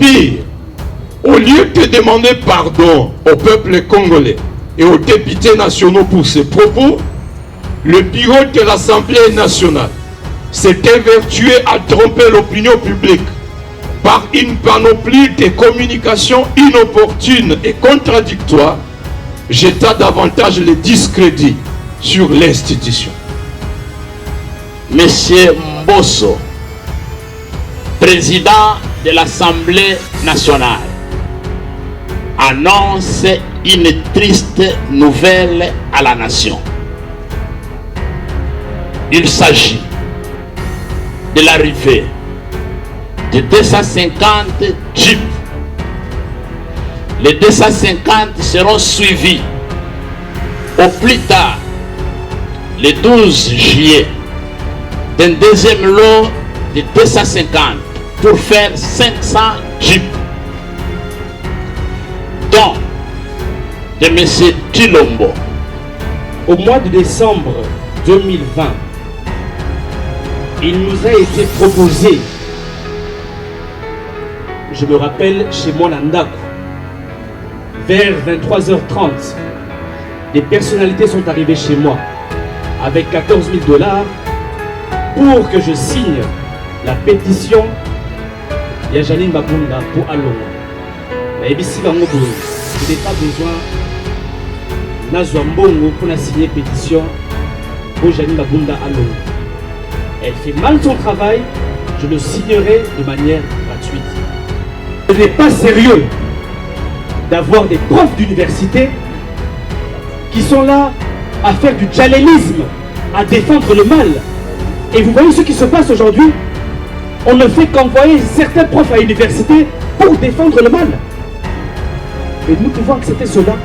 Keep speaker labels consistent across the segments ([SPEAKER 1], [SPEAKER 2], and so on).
[SPEAKER 1] Pire, au lieu de demander pardon au peuple congolais et aux députés nationaux pour ces propos, le bureau de l'Assemblée nationale s'est évertué à tromper l'opinion publique par une panoplie de communications inopportunes et contradictoires, jetant davantage le discrédit sur l'institution.
[SPEAKER 2] Monsieur Mbosso, président de l'Assemblée nationale, annonce une triste nouvelle à la nation. Il s'agit de l'arrivée de 250 jeeps. Les 250 seront suivis au plus tard le 12 juillet d'un deuxième lot de 250 pour faire 500 jeeps, dont de M. Tshilombo.
[SPEAKER 3] Au mois de décembre 2020, il nous a été proposé, je me rappelle, chez moi Nandaku, vers 23h30, des personnalités sont arrivées chez moi avec 14 000 $ pour que je signe la pétition de Janine Mabunda pour Alonga. Je n'ai pas besoin Nazwambongo pour signer pétition pour Janine Mabunda Alonga. Elle fait mal son travail, je le signerai de manière gratuite. Ce n'est pas sérieux d'avoir des profs d'université qui sont là à faire du djalelisme, à défendre le mal. Et vous voyez ce qui se passe aujourd'hui. On ne fait qu'envoyer certains profs à l'université pour défendre le mal. Et nous pouvons accepter cela.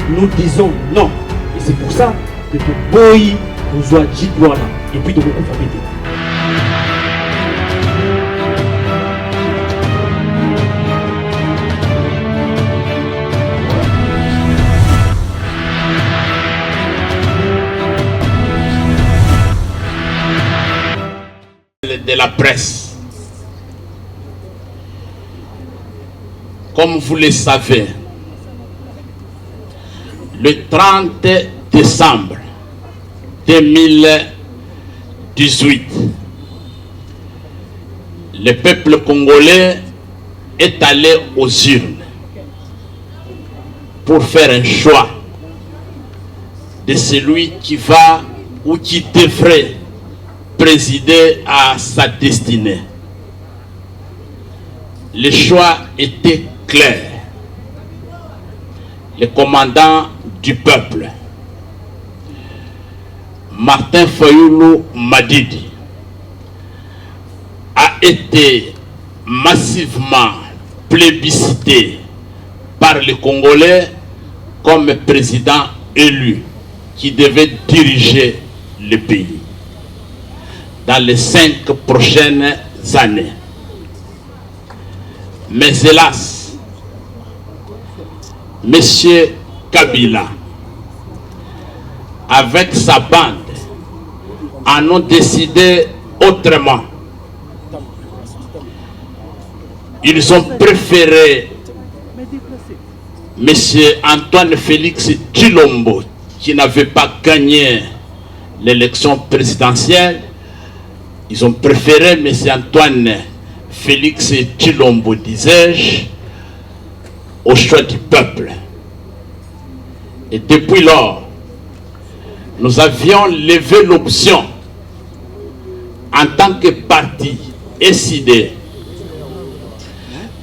[SPEAKER 3] Nous disons non. Et c'est pour ça que tu bois nous a dit voilà. Et puis de beaucoup fabriquer.
[SPEAKER 2] De la presse. Comme vous le savez, le 30 décembre 2018, le peuple congolais est allé aux urnes pour faire un choix de celui qui va ou qui devrait présider à sa destinée. Le choix était clair. Le commandant du peuple, Martin Fayulu Madidi, a été massivement plébiscité par les Congolais comme président élu qui devait diriger le pays dans les 5 prochaines années. Mais hélas, M. Kabila, avec sa bande, en ont décidé autrement. Ils ont préféré M. Antoine Félix Tshilombo, qui n'avait pas gagné l'élection présidentielle. Ils ont préféré M. Antoine Félix Tshilombo, disais-je, au choix du peuple. Et depuis lors, nous avions levé l'option en tant que parti SID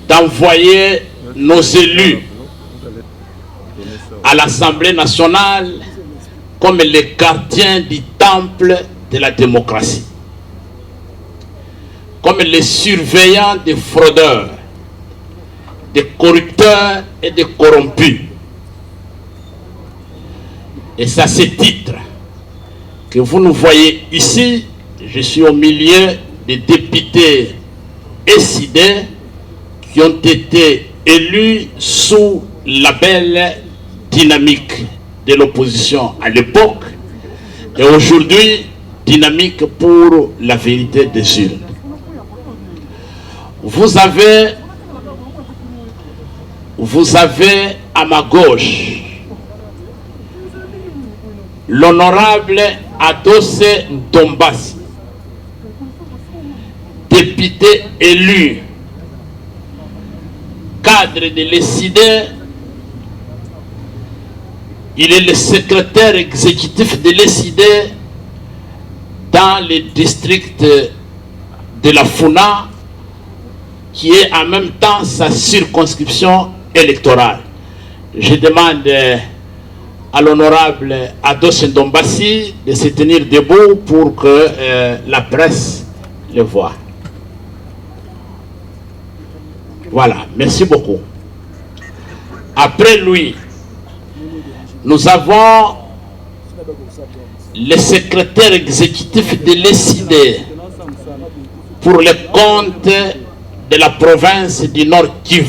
[SPEAKER 2] d'envoyer nos élus à l'Assemblée nationale comme les gardiens du temple de la démocratie, comme les surveillants des fraudeurs, des corrupteurs et des corrompus. Et c'est à ce titre que vous nous voyez ici. Je suis au milieu des députés SID qui ont été élus sous la belle dynamique de l'opposition à l'époque et aujourd'hui dynamique pour la vérité des urnes. Vous avez vous avez à ma gauche l'honorable Adosse Ndombasi, député élu, cadre de l'ESID. Il est le secrétaire exécutif de l'ESID dans le district de la Funa, qui est en même temps sa circonscription électorale. Je demande à l'honorable Adosse Ndombasi de se tenir debout pour que la presse le voie. Voilà, merci beaucoup. Après lui, nous avons le secrétaire exécutif de l'ESID pour le compte de la province du Nord Kivu,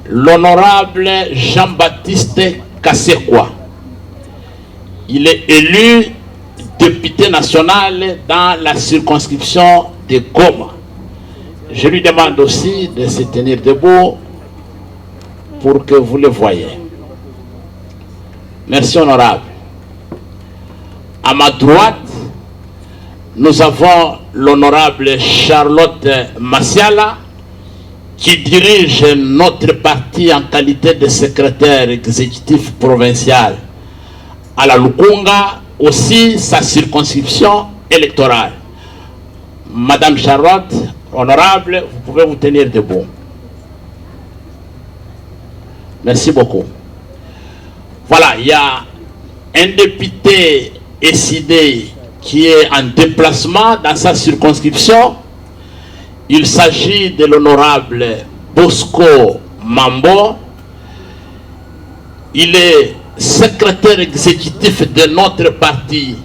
[SPEAKER 2] l'honorable Jean-Baptiste Kassekwa. Il est élu député national dans la circonscription de Goma. Je lui demande aussi de se tenir debout pour que vous le voyez. Merci honorable. À ma droite, nous avons l'honorable Charlotte Massiala, qui dirige notre parti en qualité de secrétaire exécutif provincial à la Lukunga, aussi sa circonscription électorale. Madame Charlotte, honorable, vous pouvez vous tenir debout. Merci beaucoup. Voilà, il y a un député SID qui est en déplacement dans sa circonscription. Il s'agit de l'honorable Bosco Mambo. Il est secrétaire exécutif de notre parti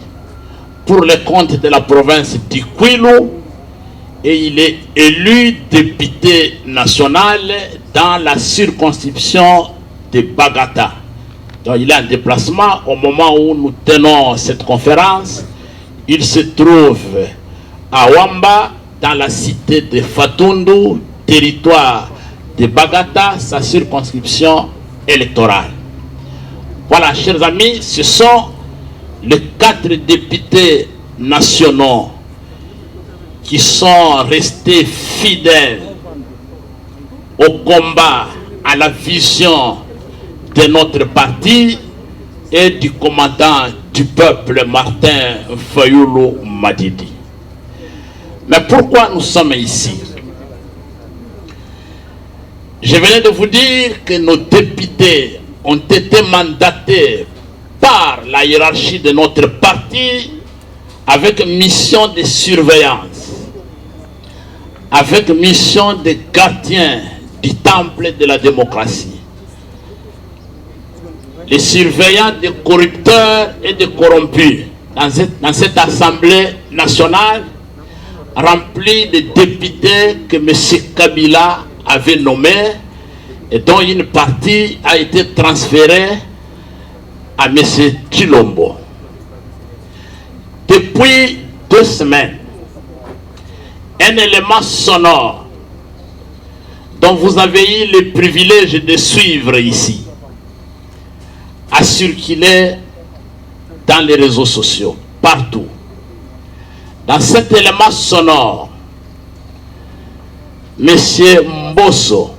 [SPEAKER 2] pour le compte de la province du Kwilu et il est élu député national dans la circonscription de Bagata. Donc il est en déplacement au moment où nous tenons cette conférence. Il se trouve à Wamba, dans la cité de Fatundu, territoire de Bagata, sa circonscription électorale. Voilà, chers amis, ce sont les 4 députés nationaux qui sont restés fidèles au combat, à la vision de notre parti et du commandant du peuple Martin Fayulu Madidi. Mais pourquoi nous sommes ici? Je venais de vous dire que nos députés ont été mandatés par la hiérarchie de notre parti avec mission de surveillance, avec mission de gardien du temple de la démocratie. Les surveillants des corrupteurs et des corrompus dans cette assemblée nationale remplie de députés que M. Kabila avait nommés et dont une partie a été transférée à M. Chilombo. Depuis 2 semaines, un élément sonore dont vous avez eu le privilège de suivre ici a circulé dans les réseaux sociaux, partout. Dans cet élément sonore, M. Mbosso,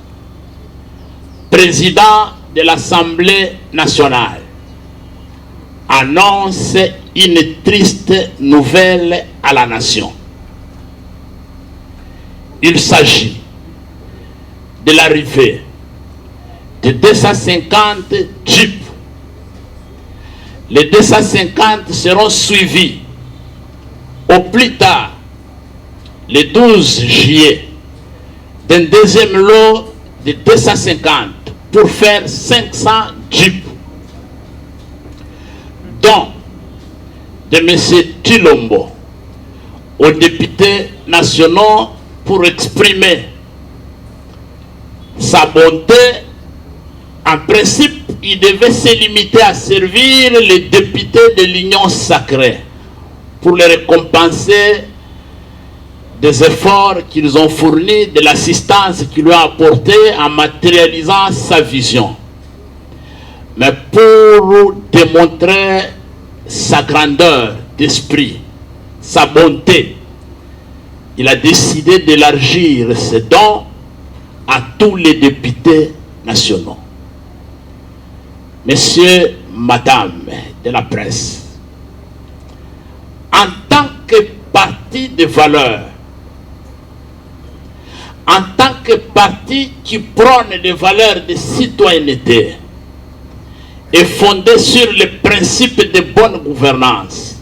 [SPEAKER 2] président de l'Assemblée nationale, annonce une triste nouvelle à la nation. Il s'agit de l'arrivée de 250 jeeps. Les 250 seront suivis au plus tard, le 12 juillet, d'un deuxième lot de 250 pour faire 500 jeeps, dont de M. Chilombo aux députés nationaux pour exprimer sa bonté. En principe, il devait se limiter à servir les députés de l'Union sacrée pour les récompenser des efforts qu'ils ont fournis, de l'assistance qu'ils lui ont apportée en matérialisant sa vision. Mais pour démontrer sa grandeur d'esprit, sa bonté, il a décidé d'élargir ses dons à tous les députés nationaux. Messieurs, madame de la presse, en tant que parti de valeurs, en tant que parti qui prône des valeurs de citoyenneté et fondé sur les principes de bonne gouvernance,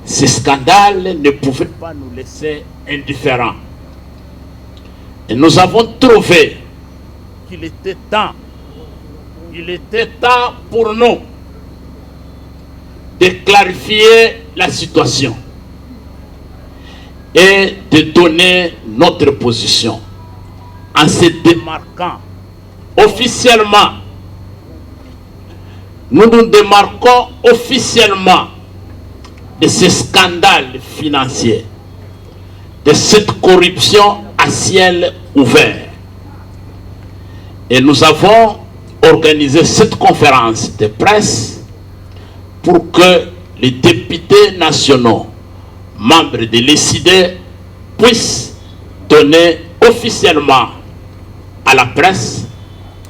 [SPEAKER 2] ce scandale ne pouvait pas nous laisser indifférents. Et nous avons trouvé qu'il était temps pour nous de clarifier la situation et de donner notre position en se démarquant officiellement. Nous nous démarquons officiellement de ce scandale financier, de cette corruption à ciel ouvert. Et nous avons organisé cette conférence de presse pour que les députés nationaux, membres de l'ESID, puissent donner officiellement à la presse,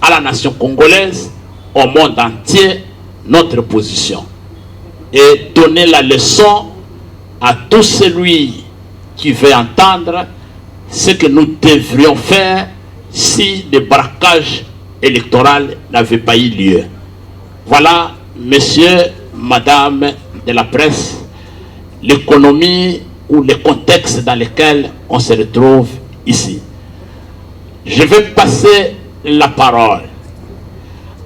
[SPEAKER 2] à la nation congolaise, au monde entier, notre position. Et donner la leçon à tout celui qui veut entendre ce que nous devrions faire si le braquage électoral n'avait pas eu lieu. Voilà, messieurs, madame de la presse, l'économie ou le contexte dans lequel on se retrouve ici. Je vais passer la parole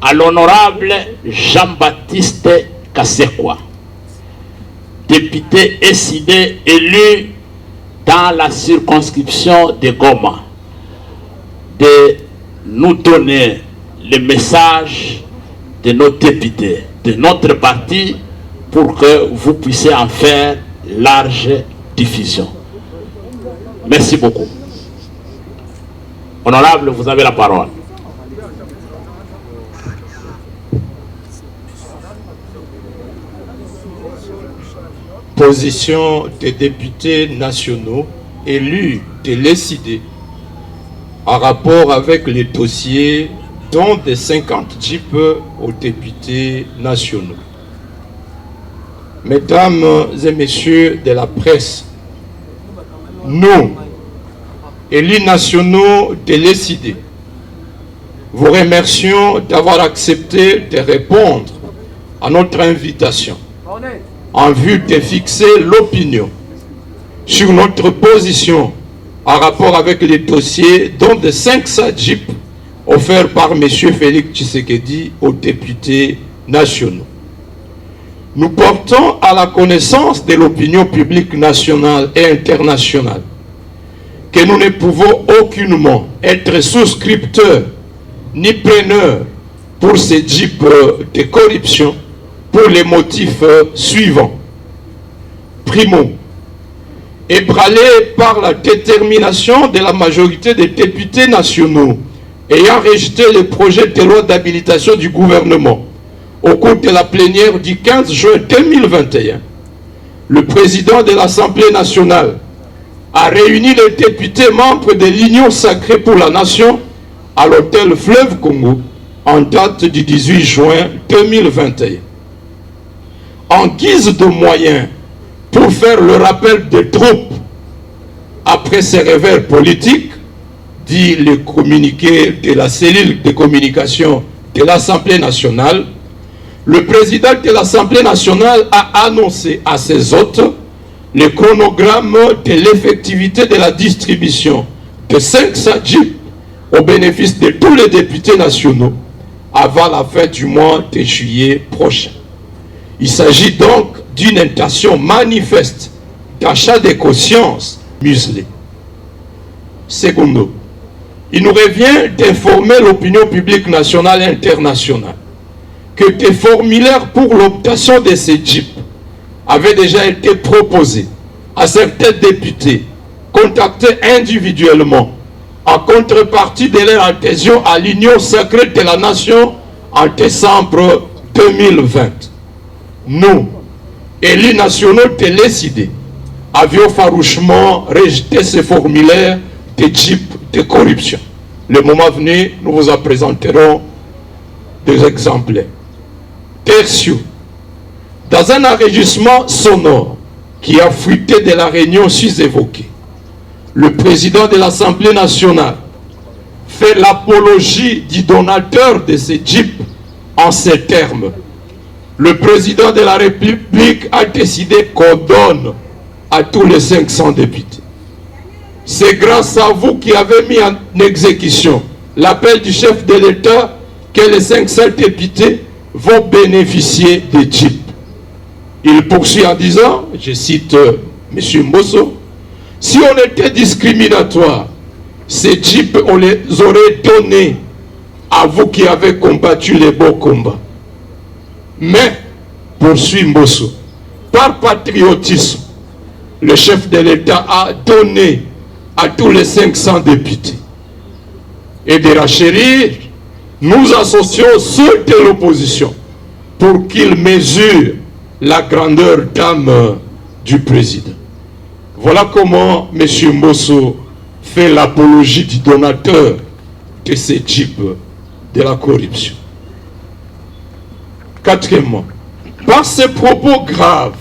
[SPEAKER 2] à l'honorable Jean-Baptiste Kasekwa, député ESID élu dans la circonscription de Goma, de nous donner le message de nos députés, de notre parti, pour que vous puissiez en faire large diffusion. Merci beaucoup. Honorable, vous avez la parole.
[SPEAKER 1] Position des députés nationaux élus de l'ESID en rapport avec les dossiers dont des 50 jeeps aux députés nationaux. Mesdames et messieurs de la presse, nous, élus nationaux de l'ESID, vous remercions d'avoir accepté de répondre à notre invitation en vue de fixer l'opinion sur notre position en rapport avec les dossiers dont de 500 jeeps offerts par M. Félix Tshisekedi aux députés nationaux. Nous portons à la connaissance de l'opinion publique nationale et internationale que nous ne pouvons aucunement être souscripteurs ni preneurs pour ces jeeps de corruption pour les motifs suivants. Primo, ébranlé par la détermination de la majorité des députés nationaux ayant rejeté le projet de loi d'habilitation du gouvernement au cours de la plénière du 15 juin 2021, le président de l'Assemblée nationale a réuni les députés membres de l'Union sacrée pour la nation à l'hôtel Fleuve Congo en date du 18 juin 2021. En guise de moyens pour faire le rappel des troupes après ces revers politiques, dit le communiqué de la cellule de communication de l'Assemblée nationale, le président de l'Assemblée nationale a annoncé à ses hôtes le chronogramme de l'effectivité de la distribution de 500 jeeps au bénéfice de tous les députés nationaux avant la fin du mois de juillet prochain. Il s'agit donc d'une intention manifeste d'achat de consciences muselées. Secondo, il nous revient d'informer l'opinion publique nationale et internationale que des formulaires pour l'obtention de ces jeeps avaient déjà été proposés à certains députés contactés individuellement en contrepartie de leur adhésion à l'Union secrète de la Nation en décembre 2020. Nous, élus nationaux de l'ESID, avions farouchement rejeté ce formulaire de type de corruption. Le moment venu, nous vous en présenterons des exemplaires. Tertio, dans un enregistrement sonore qui a fuité de la réunion sus-évoquée, le président de l'Assemblée nationale fait l'apologie du donateur de ces jeeps en ces termes. Le président de la République a décidé qu'on donne à tous les 500 députés. C'est grâce à vous qui avez mis en exécution l'appel du chef de l'État que les 500 députés vont bénéficier des jeeps. Il poursuit en disant, je cite M. Mbosso, si on était discriminatoire, ces jeeps, on les aurait donnés à vous qui avez combattu les beaux combats. Mais, poursuit Mbosso, par patriotisme, le chef de l'État a donné à tous les 500 députés. Et de rachérir, nous associons ceux de l'opposition pour qu'ils mesurent la grandeur d'âme du président. Voilà comment M. Mbosso fait l'apologie du donateur de ces jeeps de la corruption. Quatrièmement, par ces propos graves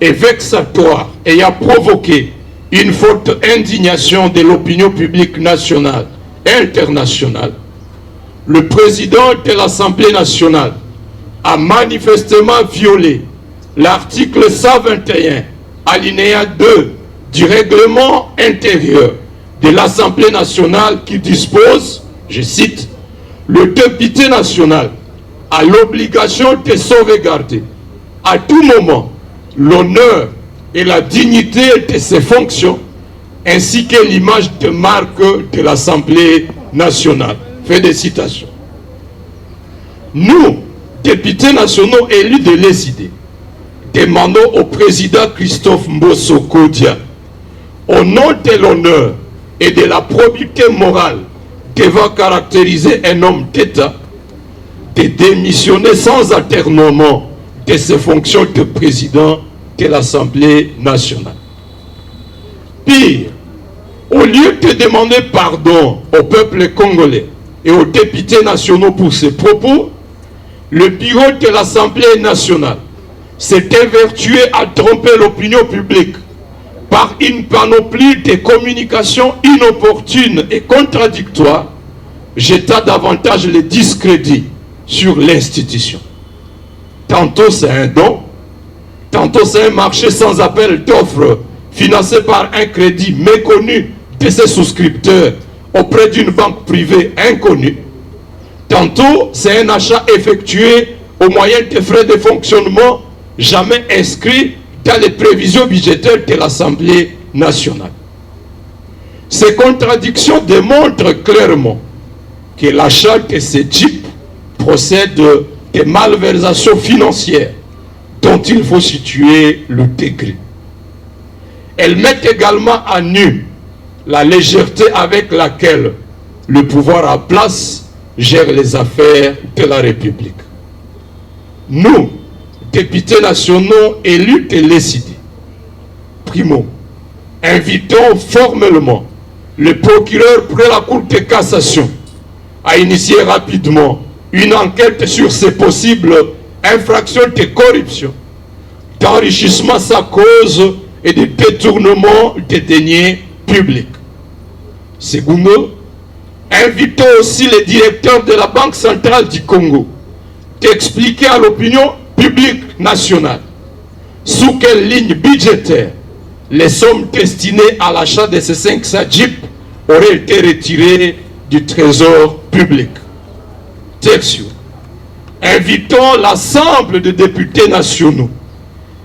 [SPEAKER 1] et vexatoires ayant provoqué une forte indignation de l'opinion publique nationale et internationale, le président de l'Assemblée nationale a manifestement violé l'article 121, alinéa 2 du règlement intérieur de l'Assemblée nationale qui dispose, je cite, le député national a l'obligation de sauvegarder à tout moment l'honneur et la dignité de ses fonctions, ainsi que l'image de marque de l'Assemblée nationale. Fin de citation. Nous, députés nationaux élus de l'ESID, demandons au président Christophe Mbosso Kodia, au nom de l'honneur et de la probité morale devant caractériser un homme d'État, de démissionner sans alternement de ses fonctions de président de l'Assemblée nationale. Pire, au lieu de demander pardon au peuple congolais et aux députés nationaux pour ses propos, le bureau de l'Assemblée nationale s'est évertué à tromper l'opinion publique par une panoplie de communications inopportunes et contradictoires, jetant davantage le discrédit sur l'institution. Tantôt c'est un don, tantôt c'est un marché sans appel d'offres financé par un crédit méconnu de ses souscripteurs auprès d'une banque privée inconnue. Tantôt c'est un achat effectué au moyen de frais de fonctionnement jamais inscrits dans les prévisions budgétaires de l'Assemblée nationale. Ces contradictions démontrent clairement que l'achat de ces jeeps procède de malversations financières dont il faut situer le degré. Elles mettent également à nu la légèreté avec laquelle le pouvoir en place gère les affaires de la République. Nous, députés nationaux élus de l'ESID, primo, invitons formellement le procureur près la Cour de cassation à initier rapidement une enquête sur ces possibles infractions de corruption, d'enrichissement sans cause et de détournement des deniers publics. Secondo, invitons aussi les directeurs de la Banque centrale du Congo d'expliquer à l'opinion publique nationale sous quelle ligne budgétaire les sommes destinées à l'achat de ces 500 jeeps auraient été retirées du trésor public. Tertio, invitons l'ensemble des députés nationaux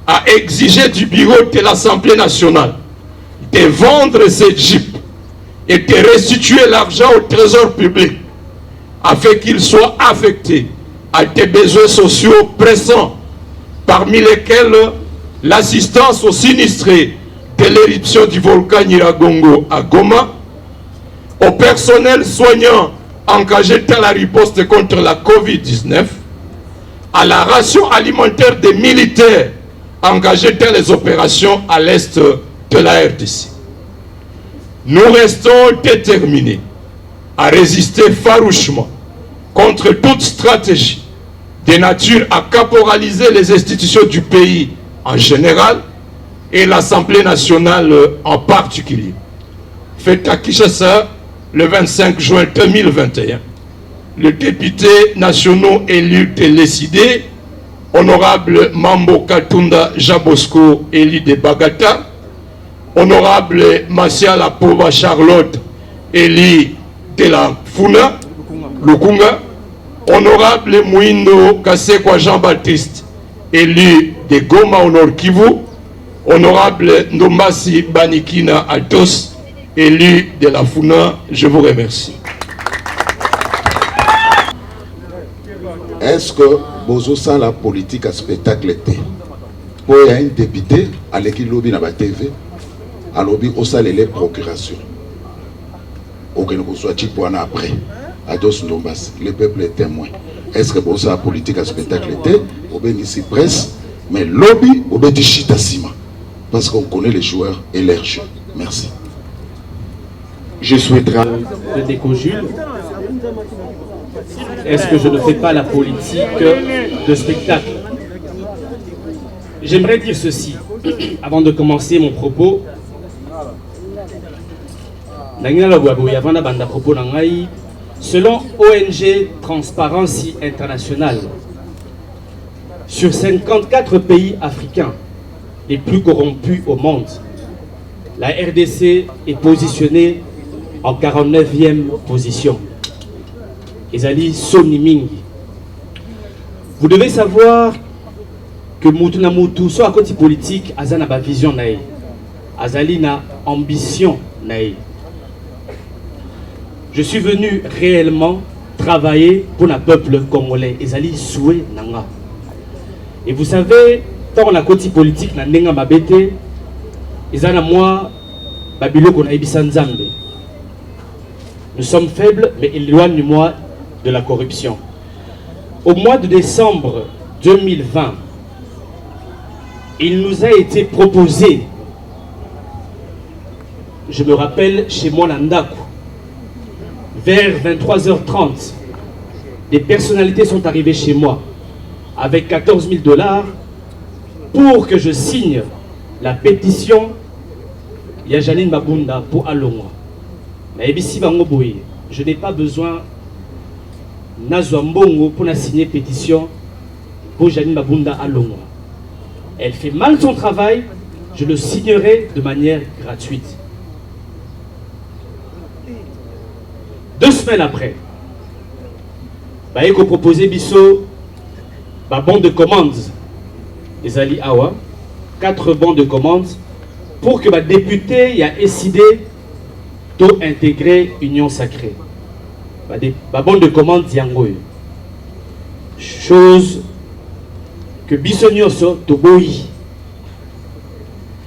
[SPEAKER 1] à exiger du bureau de l'Assemblée nationale de vendre ces jeeps et de restituer l'argent au trésor public afin qu'il soit affecté à des besoins sociaux pressants, parmi lesquels l'assistance aux sinistrés de l'éruption du volcan Nyiragongo à Goma, au personnel soignant engagé dans la riposte contre la Covid-19, à la ration alimentaire des militaires engagés dans les opérations à l'est de la RDC. Nous restons déterminés à résister farouchement contre toute stratégie de nature à caporaliser les institutions du pays en général et l'Assemblée nationale en particulier. Fait à Kinshasa le 25 juin 2021, les députés nationaux élus de l'ESID, honorable Mambo Katunda Jabosco, élu de Bagata, honorable Masiala Pova Charlotte, élu de la Funa, Lukunga, honorable Mouindo Kasekwa Jean-Baptiste, élu de Goma au Nord Kivu, honorable Ndombasi Banikina Altos, élu de la Funa, je vous remercie.
[SPEAKER 4] Est-ce que Bozo ça la politique à spectacle était pour un député à l'équipe lobby na TV à lobby au salle les procurations aucun ne soit type pour après à dos Ndombas le peuple est témoin. Est-ce que Bozo la politique à spectacle était au ben ici presse mais lobby au ben chita sima parce qu'on connaît les joueurs et leurs jeux. Merci.
[SPEAKER 3] Je souhaiterais de Déco-Jules. Est-ce que je ne fais pas la politique de spectacle? J'aimerais dire ceci, avant de commencer mon propos. Selon ONG Transparency International, sur 54 pays africains les plus corrompus au monde, la RDC est positionnée en 49e position. Ezali Soni Mingi. Vous devez savoir que Moutuna Moutou, soit à côté politique, Azana ba vision naï. Azali na ambition naï. Je suis venu réellement travailler pour le peuple congolais. Ezali souhait nanga. Et vous savez, tant la côté politique na nenga mabete, Ezana moi, Babilo qu'on a Nzambe. Nous sommes faibles, mais éloigne-moi de la corruption. Au mois de décembre 2020, il nous a été proposé, je me rappelle chez moi Nandaku, vers 23h30, des personnalités sont arrivées chez moi avec 14 000 $ pour que je signe la pétition Yajanine Mabunda pour Alongwa. Je n'ai pas besoin Nazwambongo pour signer pétition pour Janine Mabunda Alongwa. Elle fait mal son travail, je le signerai de manière gratuite. 2 semaines après, il a proposé Bisso bon de commande. Ezali Awa, 4 bons de commande pour que le député ait décidé d'intégrer Union Sacrée. Bon de commande Yangoy. Chose que Bissonioso Toboyi.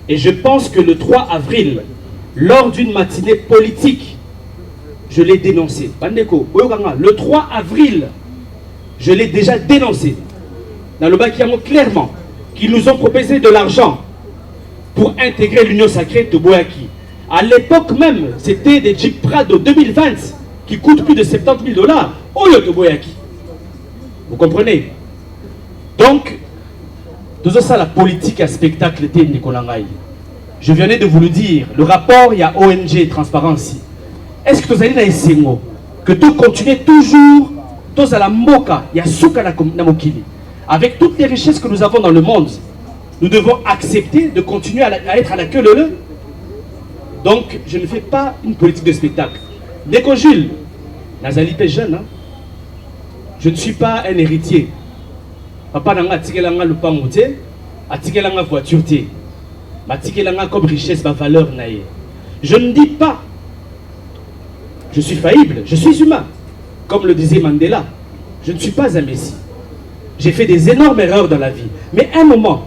[SPEAKER 3] Et je pense que le 3 avril, lors d'une matinée politique, je l'ai dénoncé. Le 3 avril, je l'ai déjà dénoncé. Dans le Bakiamo, clairement, qu'ils nous ont proposé de l'argent pour intégrer l'Union Sacrée Toboyaki. À l'époque même, c'était des Jeep Prado 2020 qui coûtent plus de 70 000 $. Au lieu de Toboyaki. Vous comprenez? Donc, tout ça, la politique à spectacle était Nikolangaï. Je venais de vous le dire, le rapport, il y a ONG Transparency. Est-ce que vous allez dans que tout continue toujours, tous à la Moka, il y a Souka na Mokili. Avec toutes les richesses que nous avons dans le monde, nous devons accepter de continuer à être à la queue leu. Donc, je ne fais pas une politique de spectacle. Déco Jules, Nazali est jeune, hein? Je ne suis pas un héritier. Papa n'a pas tiré le pamoté, a tiré la voiture, a tiré la comme richesse, ma valeur. Je ne dis pas, je suis faillible, je suis humain. Comme le disait Mandela, je ne suis pas un messie. J'ai fait des énormes erreurs dans la vie. Mais à un moment,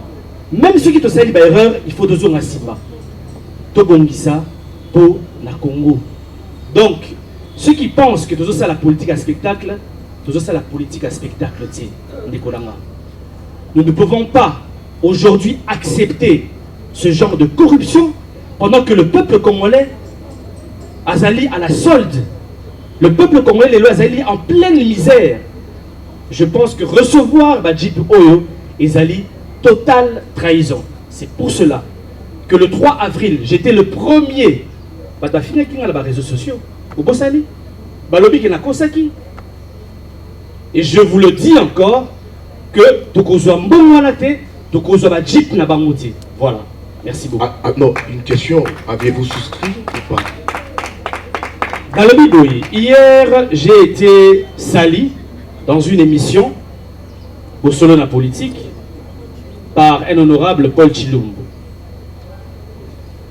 [SPEAKER 3] même ceux qui te saluent erreur, il faut deux jours à Sima. Tobongisa pour la Congo. Donc, ceux qui pensent que tout ça la politique à spectacle, tout ça la politique à spectacle, nous ne pouvons pas aujourd'hui accepter ce genre de corruption pendant que le peuple congolais azali à la solde. Le peuple congolais, les lois azali en pleine misère. Je pense que recevoir Bajip Oyo ezali totale trahison. C'est pour cela que le 3 avril, j'étais le premier fini qui a les réseaux sociaux. Et je vous le dis encore que voilà. Merci beaucoup.
[SPEAKER 1] Non, une question. Avez-vous souscrit ou pas?
[SPEAKER 3] Hier, j'ai été sali dans une émission au Solo la politique par un honorable Paul Chilumbu.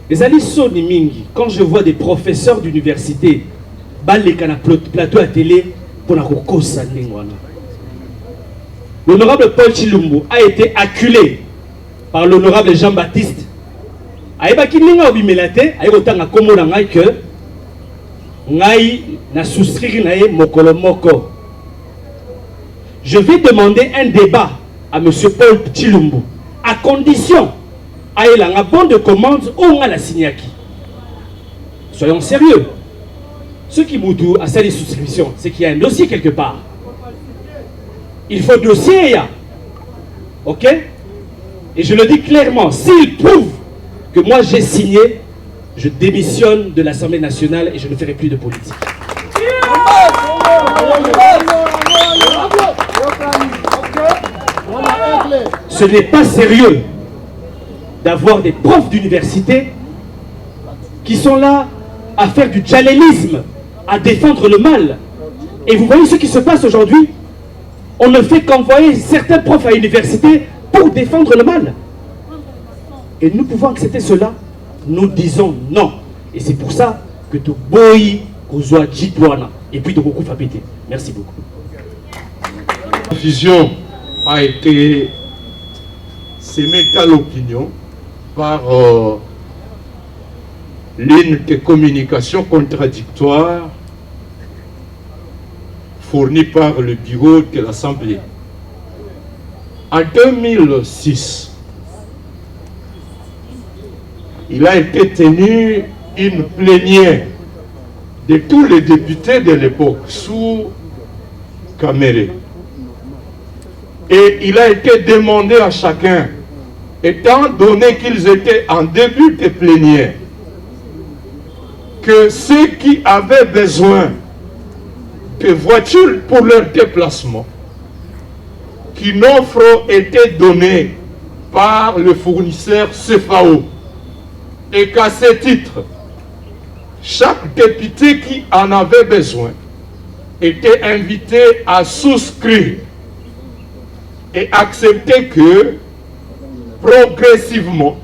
[SPEAKER 3] Les alliés sont mingi. Quand je vois des professeurs d'université baleka na plateau à télé pour la kokosa ndengwana. L'honorable Paul Chilumbu a été acculé par l'honorable Jean-Baptiste. Aïba ki ninga obimelate, aïba tanga komo na ngai que ngai na souscrire na ye mokolo moko. Je vais demander un débat à M. Paul Chilumbu à condition qu'il ait un bon de commande ou on a la signaki. Soyons sérieux. Ce qui m'oudou à cette souscription, c'est qu'il y a un dossier quelque part. Il faut dossier. Ok? Et je le dis clairement, s'il prouve que moi j'ai signé, je démissionne de l'Assemblée nationale et je ne ferai plus de politique. Ce n'est pas sérieux d'avoir des profs d'université qui sont là à faire du djalelisme, à défendre le mal. Et vous voyez ce qui se passe aujourd'hui. On ne fait qu'envoyer certains profs à l'université pour défendre le mal. Et nous pouvons accepter cela. Nous disons non. Et c'est pour ça que tu bois Kozwa Jitwana. Et puis tu beaucoup péter. Merci beaucoup.
[SPEAKER 1] La fusion a été sémée à l'opinion par l'une des communications contradictoires fournies par le bureau de l'Assemblée. En 2006, il a été tenu une plénière de tous les députés de l'époque sous Caméré. Et il a été demandé à chacun, étant donné qu'ils étaient en début de plénière, que ceux qui avaient besoin de voitures pour leur déplacement, qu'une offre était donnée par le fournisseur CFAO, et qu'à ce titre, chaque député qui en avait besoin était invité à souscrire et accepter que progressivement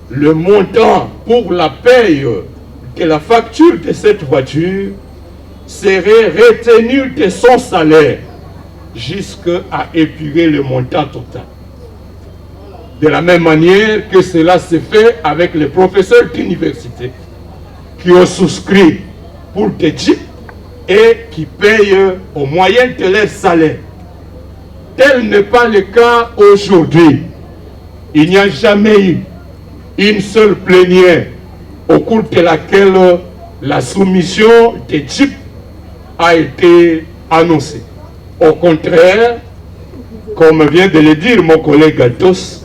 [SPEAKER 1] le montant pour la paye de la facture de cette voiture serait retenu de son salaire jusqu'à épurer le montant total. De la même manière que cela se fait avec les professeurs d'université qui ont souscrit pour des jeeps et qui payent au moyen de leur salaire. Tel n'est pas le cas aujourd'hui. Il n'y a jamais eu une seule plénière au cours de laquelle la soumission des jeeps a été annoncée. Au contraire, comme vient de le dire mon collègue Atos,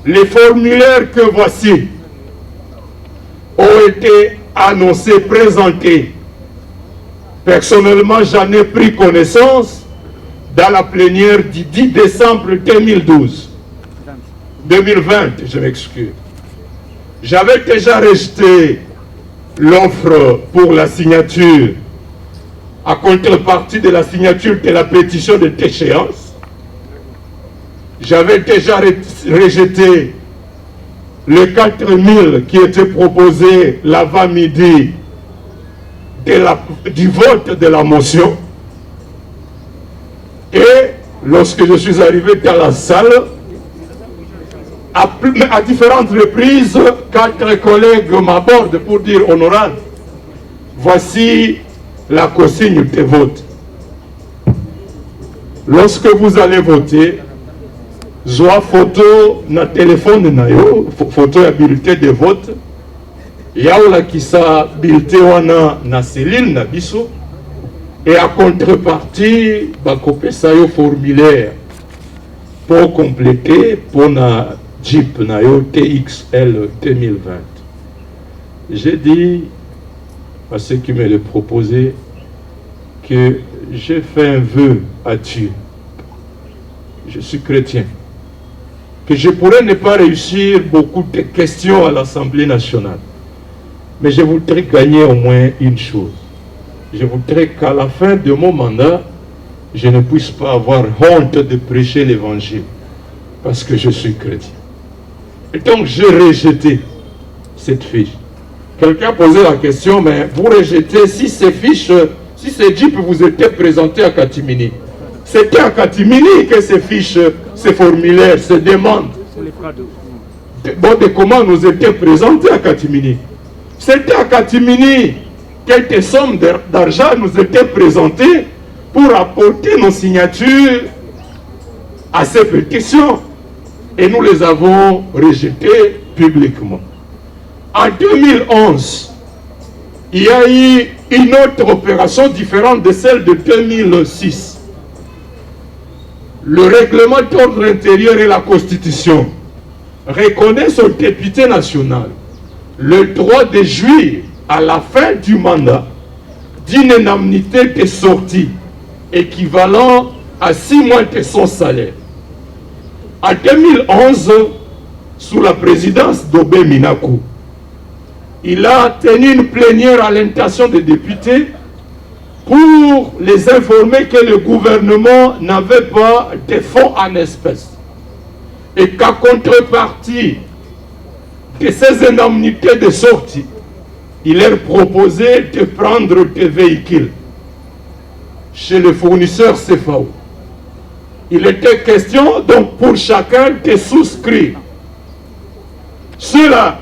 [SPEAKER 1] les formulaires que voici ont été annoncés, présentés. Personnellement, j'en ai pris connaissance dans la plénière du 10 décembre 2020, je m'excuse. J'avais déjà rejeté l'offre pour la signature à contrepartie de la signature de la pétition de déchéance. J'avais déjà rejeté les 4000 qui étaient proposés l'avant-midi du vote de la motion. Et lorsque je suis arrivé dans la salle, À différentes reprises, 4 collègues m'abordent pour dire honorable, voici la consigne de vote. Lorsque vous allez voter, zoa photo na téléphone na yo, photo ya bulletin de vote, yaola kisa bulletin wana na cellule na biso, et à contrepartie, bakopesa yo formulaire pour compléter pour na Jeep na yo TXL 2020. J'ai dit à ceux qui me le proposaient que j'ai fait un vœu à Dieu. Je suis chrétien. Que je pourrais ne pas réussir beaucoup de questions à l'Assemblée nationale. Mais je voudrais gagner au moins une chose. Je voudrais qu'à la fin de mon mandat, je ne puisse pas avoir honte de prêcher l'évangile. Parce que je suis chrétien. Et donc j'ai rejeté cette fiche. Quelqu'un posait la question, mais vous rejetez si ces fiches, si ces jeeps vous étaient présentés à Katimini. C'était à Katimini que ces fiches, ces formulaires, ces demandes, de comment nous étaient présentés à Katimini. C'était à Katimini, quelques sommes d'argent nous étaient présentées pour apporter nos signatures à ces pétitions. Et nous les avons rejetées publiquement. En 2011, il y a eu une autre opération différente de celle de 2006. Le règlement d'ordre intérieur et la Constitution reconnaissent au député national le droit de jouir à la fin du mandat d'une indemnité de sortie équivalent à 6 mois de son salaire. En 2011, sous la présidence d'Obé Minakou, il a tenu une plénière à l'intention des députés pour les informer que le gouvernement n'avait pas de fonds en espèces et qu'à contrepartie de ces indemnités de sortie, il leur proposait de prendre des véhicules chez le fournisseur CFAO. Il était question donc pour chacun de souscrire. Ceux-là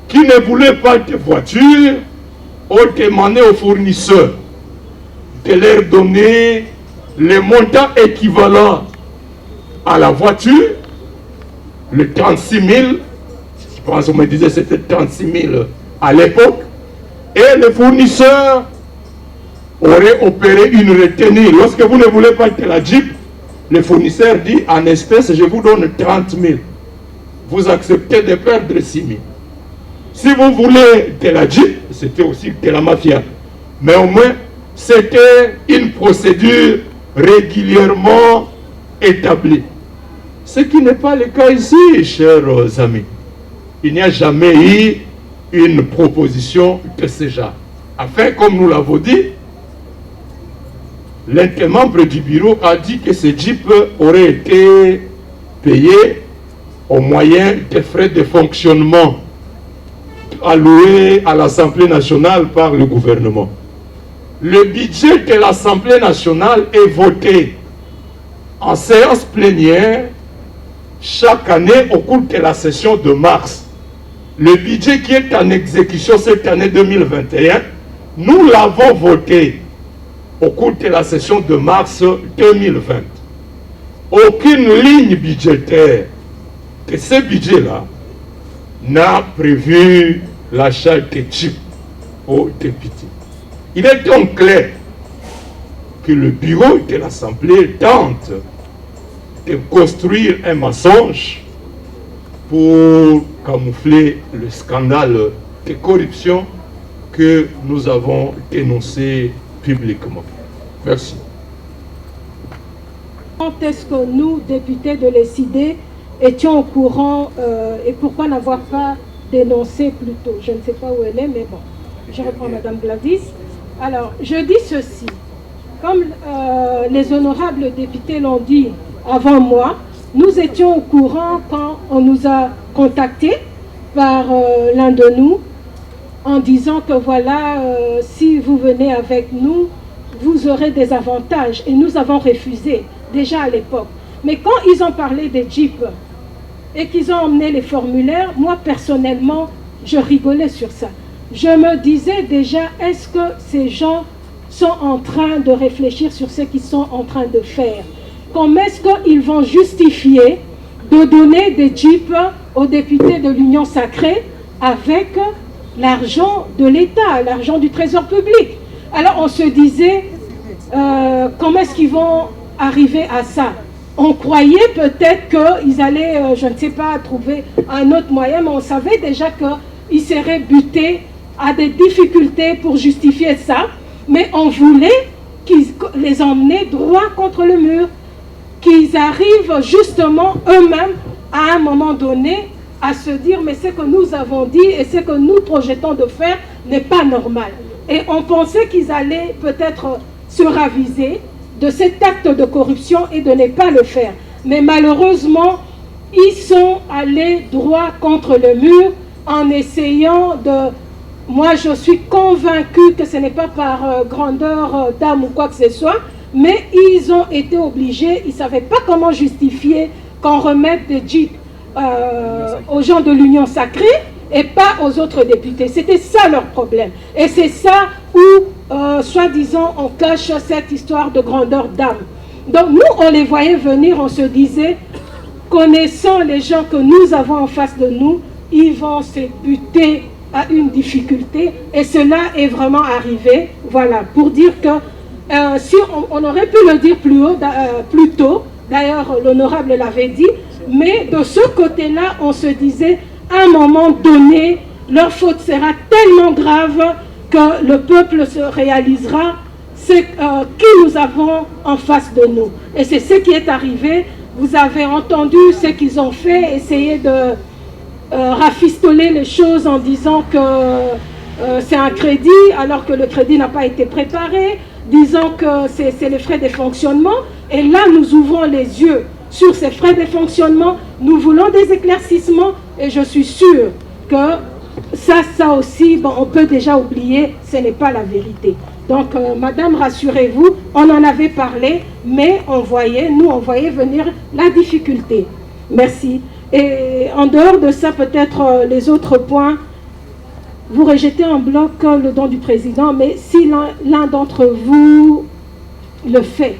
[SPEAKER 1] qui ne voulaient pas de voiture ont demandé aux fournisseurs de leur donner le montant équivalent à la voiture, le 36 000, je pense qu'on me disait que c'était 36 000 à l'époque, et le fournisseur aurait opéré une retenue. Lorsque vous ne voulez pas de la Jeep, le fournisseur dit en espèces, je vous donne 30 000. Vous acceptez de perdre 6 000. Si vous voulez de la Jeep, c'était aussi de la mafia. Mais au moins, c'était une procédure régulièrement établie. Ce qui n'est pas le cas ici, chers amis. Il n'y a jamais eu une proposition de ce genre. Enfin, comme nous l'avons dit, l'un des membres du bureau a dit que ce Jeep aurait été payé au moyen des frais de fonctionnement alloués à l'Assemblée nationale par le gouvernement. Le budget de l'Assemblée nationale est voté en séance plénière chaque année au cours de la session de mars. Le budget qui est en exécution cette année 2021, nous l'avons voté au cours de la session de mars 2020. Aucune ligne budgétaire de ce budget-là n'a prévu l'achat de chips aux députés. Il est donc clair que le bureau de l'Assemblée tente de construire un mensonge pour camoufler le scandale de corruption que nous avons dénoncé publiquement. Merci.
[SPEAKER 5] Quand est-ce que nous, députés de l'ESID, étions au courant et pourquoi n'avoir pas dénoncé plus tôt? Je ne sais pas où elle est, mais bon, je reprends Madame Gladys. Alors, je dis ceci. Comme les honorables députés l'ont dit avant moi, nous étions au courant quand on nous a contactés par l'un de nous en disant que voilà, si vous venez avec nous, vous aurez des avantages. Et nous avons refusé, déjà à l'époque. Mais quand ils ont parlé des Jeeps, et qu'ils ont emmené les formulaires, moi personnellement, je rigolais sur ça. Je me disais déjà, est-ce que ces gens sont en train de réfléchir sur ce qu'ils sont en train de faire? Comment est-ce qu'ils vont justifier de donner des jeeps aux députés de l'Union sacrée avec l'argent de l'État, l'argent du Trésor public? Alors on se disait, comment est-ce qu'ils vont arriver à ça? On croyait peut-être qu'ils allaient, je ne sais pas, trouver un autre moyen, mais on savait déjà qu'ils seraient butés à des difficultés pour justifier ça. Mais on voulait qu'ils les emmenaient droit contre le mur, qu'ils arrivent justement eux-mêmes à un moment donné à se dire mais ce que nous avons dit et ce que nous projetons de faire n'est pas normal. Et on pensait qu'ils allaient peut-être se raviser de cet acte de corruption et de ne pas le faire. Mais malheureusement, ils sont allés droit contre le mur en essayant de... Moi, je suis convaincue que ce n'est pas par grandeur d'âme ou quoi que ce soit, mais ils ont été obligés, ils ne savaient pas comment justifier qu'on remette des jeeps aux gens de l'Union sacrée et pas aux autres députés. C'était ça leur problème. Et c'est ça où, soi-disant, on cache cette histoire de grandeur d'âme. Donc nous, on les voyait venir, on se disait, connaissant les gens que nous avons en face de nous, ils vont se buter à une difficulté, et cela est vraiment arrivé, voilà, pour dire que si on aurait pu le dire plus tôt, d'ailleurs l'honorable l'avait dit, mais de ce côté-là, on se disait, à un moment donné, leur faute sera tellement grave que le peuple se réalisera qui nous avons en face de nous. Et c'est ce qui est arrivé. Vous avez entendu ce qu'ils ont fait, essayer de rafistoler les choses en disant que c'est un crédit alors que le crédit n'a pas été préparé, disant que c'est les frais de fonctionnement. Et là, nous ouvrons les yeux sur ces frais de fonctionnement. Nous voulons des éclaircissements et je suis sûre que ça aussi, bon, on peut déjà oublier, ce n'est pas la vérité. Donc, madame, rassurez-vous, on en avait parlé, mais on voyait venir la difficulté. Merci. Et en dehors de ça, peut-être les autres points, vous rejetez en bloc le don du président, mais si l'un d'entre vous le fait,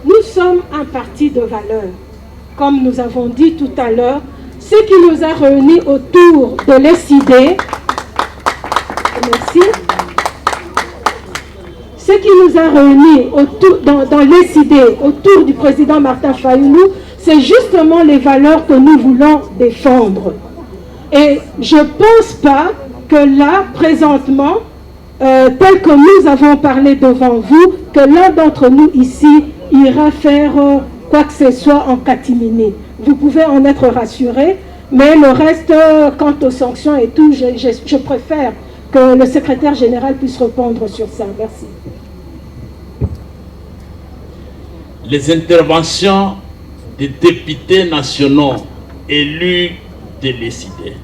[SPEAKER 5] nous sommes un parti de valeurs. Comme nous avons dit tout à l'heure, ce qui nous a réunis autour de l'SID, merci, ce qui nous a réunis dans l'SID autour du président Martin Fayulu, c'est justement les valeurs que nous voulons défendre. Et je ne pense pas que là, présentement, tel que nous avons parlé devant vous, que l'un d'entre nous ici ira faire quoi que ce soit en catimini. Vous pouvez en être rassurés, mais le reste, quant aux sanctions et tout, je préfère que le secrétaire général puisse répondre sur ça. Merci.
[SPEAKER 2] Les interventions des députés nationaux élus de l'ESID.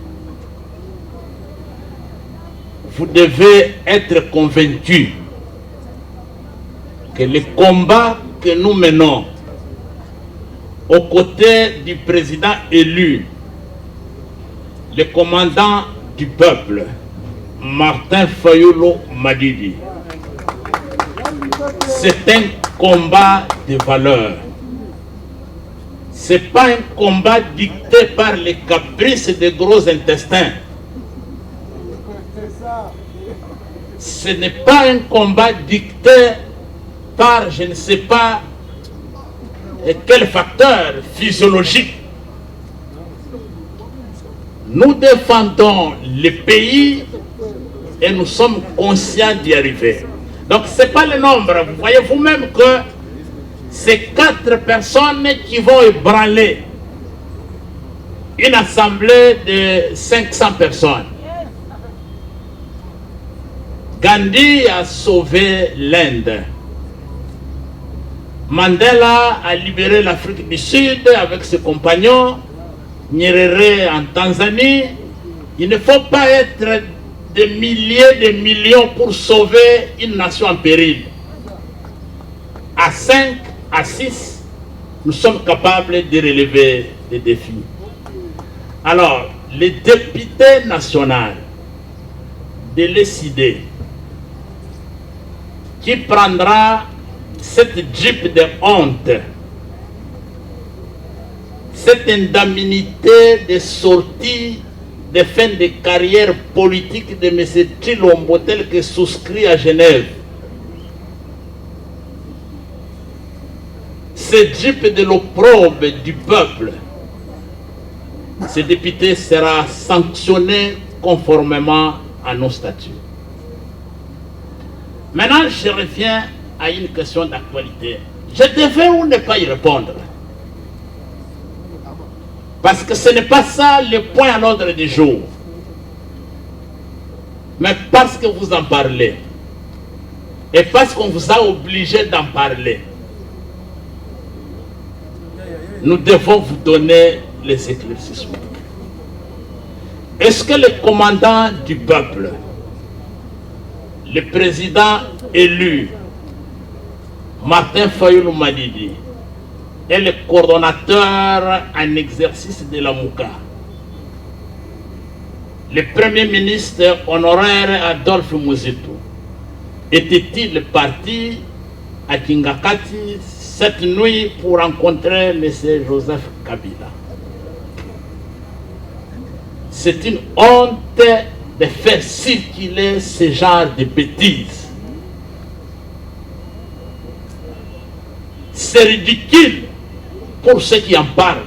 [SPEAKER 2] Vous devez être convaincus que le combat que nous menons aux côtés du président élu, le commandant du peuple, Martin Fayulu Madidi, c'est un combat de valeurs. Ce n'est pas un combat dicté par les caprices des gros intestins. Ce n'est pas un combat dicté par je ne sais pas quel facteur physiologique. Nous défendons le pays et nous sommes conscients d'y arriver. Donc ce n'est pas le nombre. Vous voyez vous-même que ces 4 personnes qui vont ébranler une assemblée de 500 personnes. Gandhi a sauvé l'Inde. Mandela a libéré l'Afrique du Sud avec ses compagnons. Nyerere en Tanzanie. Il ne faut pas être des milliers de millions pour sauver une nation en péril. À 5, à 6, nous sommes capables de relever des défis. Alors, les députés nationaux de l'ECD qui prendra cette jeep de honte, cette indemnité de sortie de fin de carrière politique de M. Tshilombo tel que souscrit à Genève, ce jeep de l'opprobre du peuple, ce député sera sanctionné conformément à nos statuts. Maintenant, je reviens à une question d'actualité. Je devais ou ne pas y répondre? Parce que ce n'est pas ça le point à l'ordre du jour. Mais parce que vous en parlez, et parce qu'on vous a obligé d'en parler, nous devons vous donner les éclaircissements. Est-ce que le commandant du peuple, le président élu, Martin Fayoulou Madidi, et le coordonnateur en exercice de la Mouka, le premier ministre honoraire Adolphe Muzitu, était-il parti à Kingakati cette nuit pour rencontrer M. Joseph Kabila? C'est une honte de faire circuler ce genre de bêtises. C'est ridicule pour ceux qui en parlent.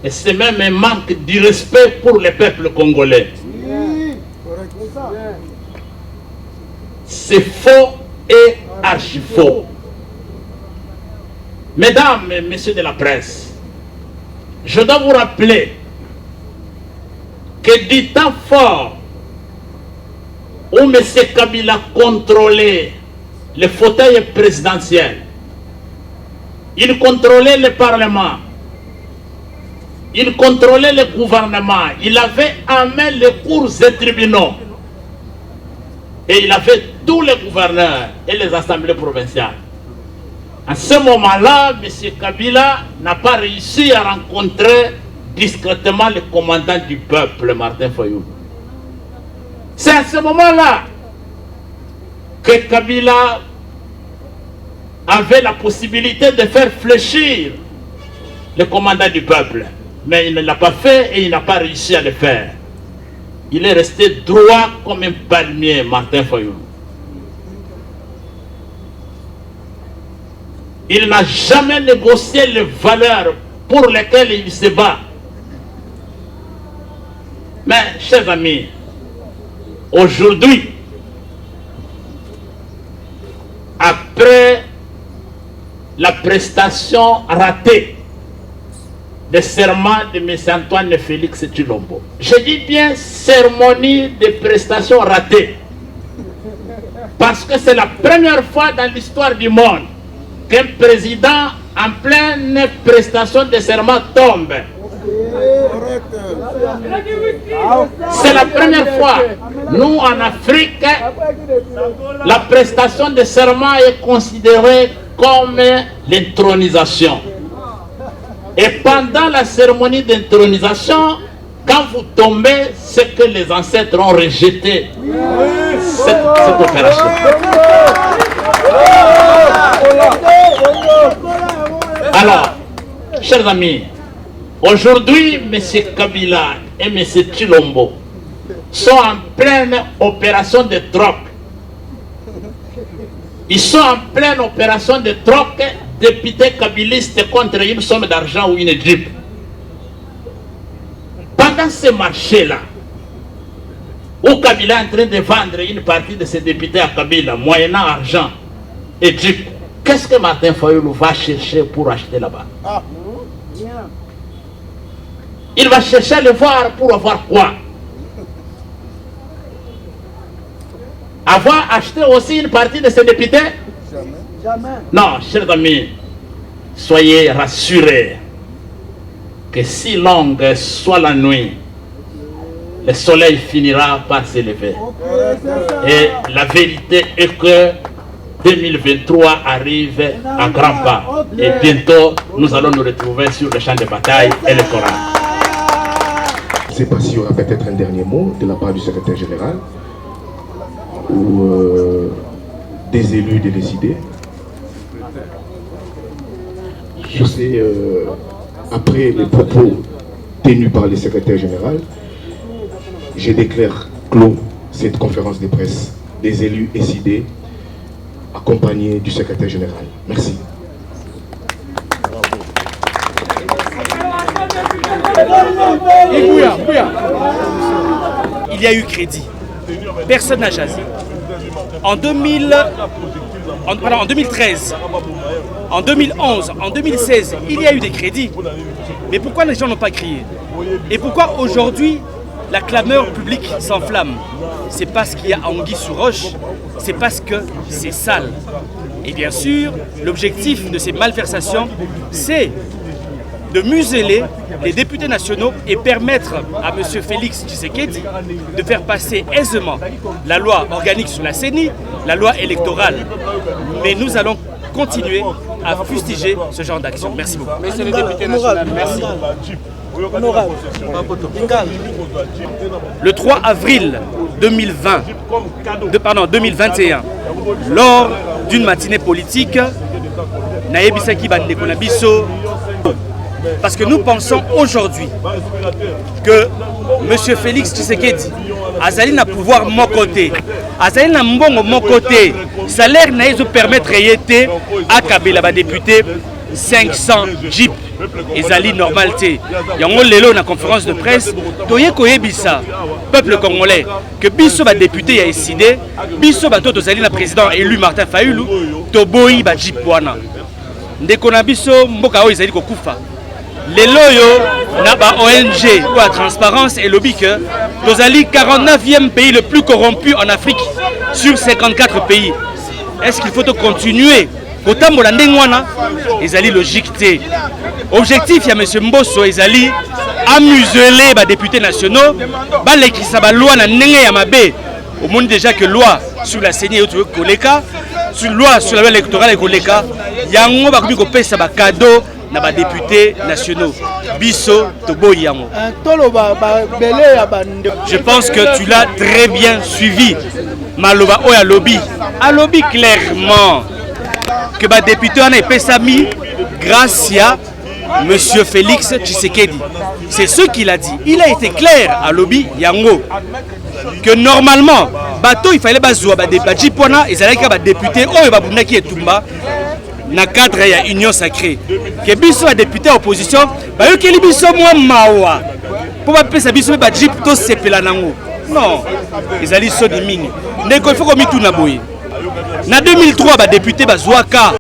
[SPEAKER 2] Et c'est même un manque de respect pour le peuple congolais. C'est faux et archi faux. Mesdames et messieurs de la presse, je dois vous rappeler que du temps fort où M. Kabila contrôlait le fauteuil présidentiel, il contrôlait le Parlement, il contrôlait le gouvernement, il avait en main les cours et tribunaux, et il avait tous les gouverneurs et les assemblées provinciales. À ce moment-là, M. Kabila n'a pas réussi à rencontrer discrètement le commandant du peuple, Martin Fayoulou. C'est à ce moment-là que Kabila avait la possibilité de faire fléchir le commandant du peuple. Mais il ne l'a pas fait et il n'a pas réussi à le faire. Il est resté droit comme un palmier, Martin Fayoulou. Il n'a jamais négocié les valeurs pour lesquelles il se bat. Mais, chers amis, aujourd'hui, après la prestation ratée des serments de M. Antoine Félix Tshilombo, je dis bien cérémonie de prestation ratée, parce que c'est la première fois dans l'histoire du monde qu'un président en pleine prestation de serment tombe. C'est la première fois. Nous, en Afrique, la prestation de serment est considérée comme l'intronisation. Et pendant la cérémonie d'intronisation, quand vous tombez, c'est que les ancêtres ont rejeté cette opération. Alors, chers amis, aujourd'hui, M. Kabila et M. Tshilombo sont en pleine opération de troc. Ils sont en pleine opération de troc, députés kabilistes contre une somme d'argent ou une jeep. Pendant ce marché-là, où Kabila est en train de vendre une partie de ses députés à Kabila, moyennant argent et jeep, qu'est-ce que Martin Fayoulou va chercher pour acheter là-bas? Il va chercher à le voir pour avoir quoi? Avoir acheté aussi une partie de ses députés? Jamais. Non, chers amis, soyez rassurés que si longue soit la nuit, le soleil finira par s'élever. Et la vérité est que 2023 arrive à grands pas. Et bientôt, nous allons nous retrouver sur le champ de bataille électoral.
[SPEAKER 6] Je ne sais pas s'il y aura peut-être un dernier mot de la part du secrétaire général ou des élus de décider. Je sais, après les propos tenus par le secrétaire général, je déclare clos cette conférence de presse des élus décidés accompagnés du secrétaire général. Merci.
[SPEAKER 7] Il y a eu crédit. Personne n'a jasé. En 2013, en 2011, en 2016, il y a eu des crédits. Mais pourquoi les gens n'ont pas crié? Et pourquoi aujourd'hui la clameur publique s'enflamme? C'est parce qu'il y a anguille sous roche, c'est parce que c'est sale. Et bien sûr, l'objectif de ces malversations, c'est de museler les députés nationaux et permettre à M. Félix Tshisekedi de faire passer aisément la loi organique sur la CENI, la loi électorale. Mais nous allons continuer à fustiger ce genre d'action. Merci beaucoup.
[SPEAKER 8] Monsieur le député national, merci.
[SPEAKER 7] Le 3 avril 2021, lors d'une matinée politique, Nayebisaki Bandeko na biso, parce que nous pensons aujourd'hui que M. Félix Tshisekedi azali na pouvoir mon côté, azali na mbongo mon côté, salaire na ezo permettre yete à Kabila ba député 500 jeeps. Ezali normalité. Yango lelo na conférence de presse, toye koyebisa peuple congolais que biso ba député ya décidé, biso ba toto zali na président élu Martin Fayulu, toboyi ba jeep wana. Ndeko na biso mboka oyo ezali kokufa. Lelo yo na ba ONG pour la transparence et lobby que tozali 49e pays le plus corrompu en Afrique sur 54 pays. Est-ce qu'il faut continuer kotambola ndenge wana? Ezali logique te. Objectif ya M. Mbosso ezali amuseler ba députés nationaux, ba lekisa ba loi na ndenge ya mabe. Au monde déjà que loi sur la CENI et koleka, sur loi sur la loi électorale et koleka, yango ba komi kopesa ba cadeau na ba députés nationaux. Biso toboyi yango. Je pense que tu l'as très bien suivi. Maloba oya lobby. A lobby clairement que ba député en epesami grâce à Monsieur Félix Tshisekedi. C'est ce qu'il a dit. Il a été clair à lobby yango que normalement bateau il fallait bazwa ba député pona et zalaka ba député oyo ba bundaki etumba na cadre ya union sacrée. Que biso ba député opposition ba yokeli biso mwa mawa po ba pesa biso ba jeep to sepela nango. Non, ezali so de mingi. Ndeko il faut ko mituna boye. Na 2003 ba député bazwaka